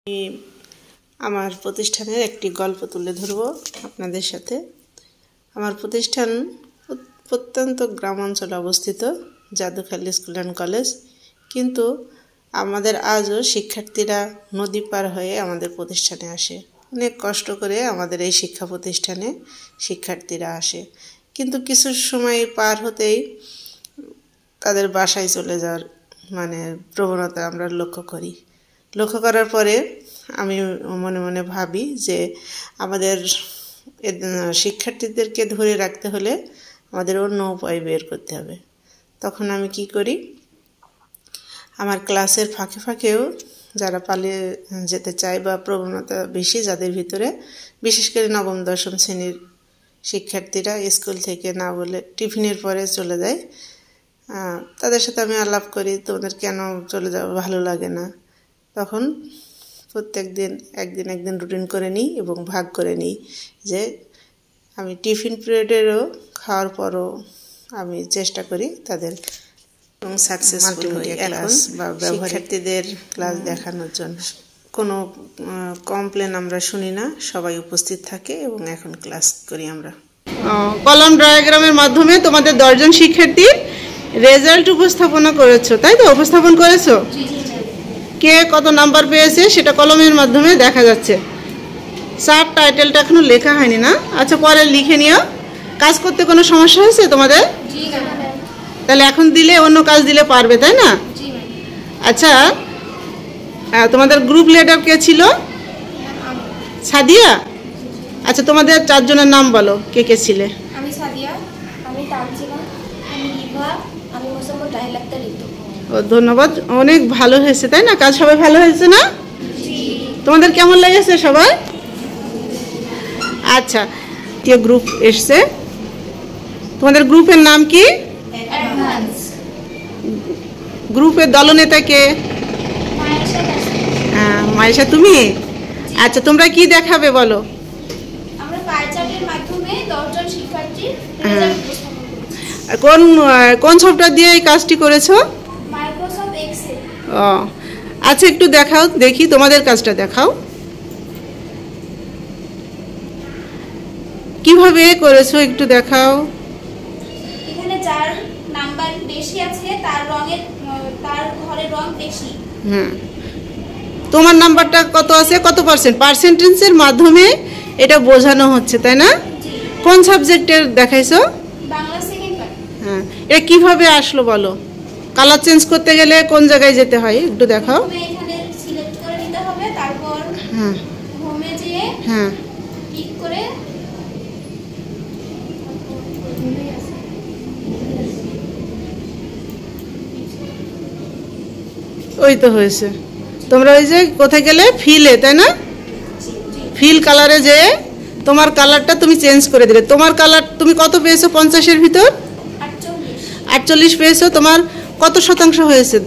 আমি আমার প্রতিষ্ঠানের একটি গল্প তুলে ধরব আপনাদের সাথে। আমার প্রতিষ্ঠান প্রত্যন্ত গ্রামাঞ্চলে অবস্থিত, জাদুখালী স্কুল অ্যান্ড কলেজ। কিন্তু আমাদের আজও শিক্ষার্থীরা নদী পার হয়ে আমাদের প্রতিষ্ঠানে আসে। অনেক কষ্ট করে আমাদের এই শিক্ষা প্রতিষ্ঠানে শিক্ষার্থীরা আসে, কিন্তু কিছু সময় পার হতেই তাদের বাসায় চলে যাওয়ার প্রবণতা আমরা লক্ষ্য করার পরে আমি মনে মনে ভাবি যে আমাদের শিক্ষার্থীদেরকে ধরে রাখতে হলে আমাদের অন্য উপায় বের করতে হবে। তখন আমি কি করি, আমার ক্লাসের ফাঁকে ফাঁকেও যারা পালিয়ে যেতে চায় বা প্রবণতা বেশি যাদের ভিতরে, বিশেষ করে নবম দশম শ্রেণীর শিক্ষার্থীরা স্কুল থেকে না বলে টিফিনের পরে চলে যায়, তাদের সাথে আমি আলাপ করি, তোমাদের কেন চলে যাওয়া ভালো লাগে না। তখন প্রত্যেক দিন একদিন রুটিন করে নিই এবং ভাগ করে নিই যে আমি টিফিন পিরিয়ডেরও খাওয়ার পরও আমি চেষ্টা করি তাদের সাকসেসফুল ক্লাস বা শিক্ষার্থীদের ক্লাস দেখানোর জন্য। কোনো কমপ্লেন আমরা শুনি না, সবাই উপস্থিত থাকে এবং এখন ক্লাস করি আমরা। কলাম ডায়াগ্রামের মাধ্যমে তোমাদের 10 জন শিক্ষার্থী রেজাল্ট উপস্থাপনা করেছো, তাই তো? উপস্থাপন করেছো, কে কত নাম্বার পেয়েছে সেটা কলমের মাধ্যমে দেখা যাচ্ছে। স্যার টাইটেলটা এখনো লেখা হয়নি না? আচ্ছা, পরে লিখে নিও। কাজ করতে কোনো সমস্যা হয়েছে তোমাদের? তাহলে এখন দিলে অন্য কাজ দিলে পারবে, তাই না? আচ্ছা, তোমাদের গ্রুপ লিডার কে ছিল? সাদিয়া। আচ্ছা, তোমাদের 4 জনের নাম বলো, কে কে ছিলে? আমি সাদিয়া, আমি তানজিলা, আমি ইভা, আমি মোসাম্মদ রাহিল আক্তার ঋতু। ধন্যবাদ, অনেক ভালো হয়েছে, তাই না? কাজ সবাই ভালো হয়েছে না? তোমাদের কেমন লেগেছে সবাই? আচ্ছা, দ্বিতীয় গ্রুপ এসছে। তোমাদের গ্রুপের নাম কি? অ্যাডভান্স। গ্রুপের দলনেতা কে? মায়েশা, তুমি? আচ্ছা, তোমরা কি দেখাবে বলো? আমরা পাই চার্টের মাধ্যমে 10 জন শিক্ষার্থী রেজাল্ট উপস্থাপন করেছি। কোন সফটওয়্যার দিয়ে এই কাজটি করেছো? Microsoft Excel. আচ্ছা, একটু দেখাও দেখি, তোমাদের কাজটা দেখাও, কিভাবে করেছো একটু দেখাও। এখানে যার নাম্বার বেশি আছে তার ঘরের রং বেশি। তোমার নাম্বারটা কত আছে, কত পার্সেন্ট? পার্সেন্টেজের মাধ্যমে এটা বোঝানো হচ্ছে, তাই না? কোন সাবজেক্টের দেখাইছো? Bangla second part. এটা কিভাবে আসলো বলো? কালার চেঞ্জ করতে গেলে কোন জায়গায় যেতে হয় একটু দেখাও। এখানে সিলেক্ট করে নিতে হবে, তারপর হোমে যেয়ে ক্লিক করে ওই তো হয়েছে। তোমরা ওই যে কোথায় গেলে, ফিলে, তাই না? ফিল কালারে যে তোমার কালারটা তুমি চেঞ্জ করে দিলে। তোমার কালার তুমি কত পেয়েছো? 50-এর ভিতর 48 পেয়েছো। তোমার কত শতাংশ হয়েছে?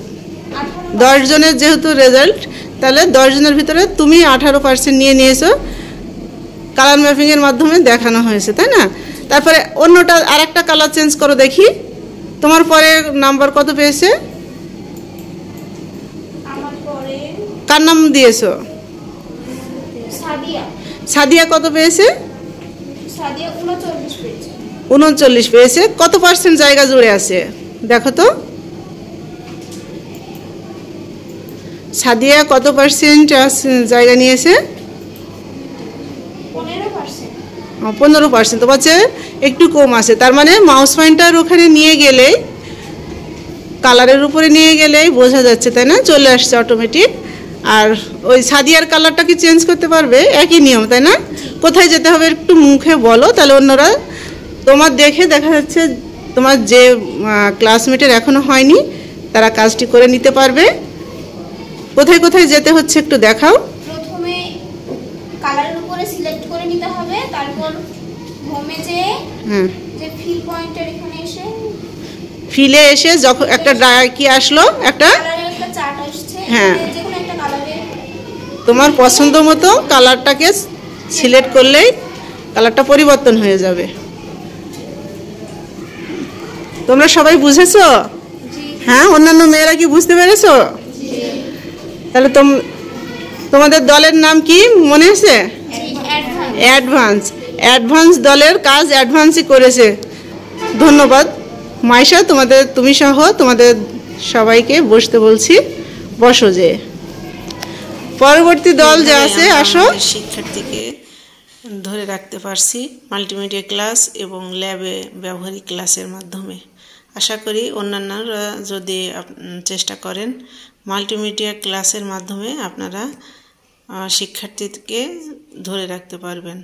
10 জনের যেহেতু রেজাল্ট, তাহলে 10 জনের ভিতরে তুমি 18% নিয়ে নিয়েছো। কালার ম্যাপিংয়ের মাধ্যমে দেখানো হয়েছে, তাই না? তারপরে অন্যটা আরেকটা কালার চেঞ্জ করো দেখি, তোমার পরে নাম্বার কত পেয়েছে? কার নাম দিয়েছো? সাদিয়া কত পেয়েছে? সাদিয়া 39 পেয়েছে। 39 পেয়েছে। কত পার্সেন্ট জায়গা জুড়ে আছে দেখো তো। সাদিয়া কত পার্সেন্ট জায়গা নিয়েছে? 15%। তো বলছে একটু কম আছে, তার মানে মাউস পয়েন্টার ওখানে নিয়ে গেলেই, কালারের উপরে নিয়ে গেলেই বোঝা যাচ্ছে, তাই না? চলে আসছে অটোমেটিক। আর ওই সাদিয়ার কালারটা কি চেঞ্জ করতে পারবে? একই নিয়ম, তাই না? কোথায় যেতে হবে একটু মুখে বলো, তাহলে অন্যরা তোমার দেখে দেখা যাচ্ছে তোমার যে ক্লাসমেটের এখনো হয়নি তারা কাজটি করে নিতে পারবে। কোথায় কোথায় যেতে হচ্ছে একটু দেখাও। প্রথমে কালারের উপরে সিলেক্ট করে নিতে হবে, তারপর হোমে যেয়ে যে ফিল পয়েন্টার এখানে এসে ফিলে এসে যখন একটা কি আসলো, একটা চার্ট আসছে, যেকোনো একটা কালারে তোমার পছন্দ মতো কালারটাকে সিলেক্ট করলেই কালারটা পরিবর্তন হয়ে যাবে। তোমরা সবাই বুঝেছো? হ্যাঁ, অন্যান্য মেয়েরা কি বুঝতে পেরেছো? তাহলে তোমাদের দলের নাম কি মনে আছে? অ্যাডভান্স। অ্যাডভান্স দলের কাজ অ্যাডভান্সই করেছে। ধন্যবাদ মাইশা, তুমি সহ তোমাদের সবাইকে বসতে বলছি, বসো। যে পরবর্তী দল যে আছে আসো। শিক্ষার্থীকে ধরে রাখতে পারছি মাল্টিমিডিয়া ক্লাস এবং ল্যাবে ব্যবহারিক ক্লাসের মাধ্যমে। আশা করি অন্যান্যরা যদি চেষ্টা করেন মাল্টিমিডিয়া ক্লাসের মাধ্যমে আপনারা শিক্ষার্থীকে ধরে রাখতে পারবেন।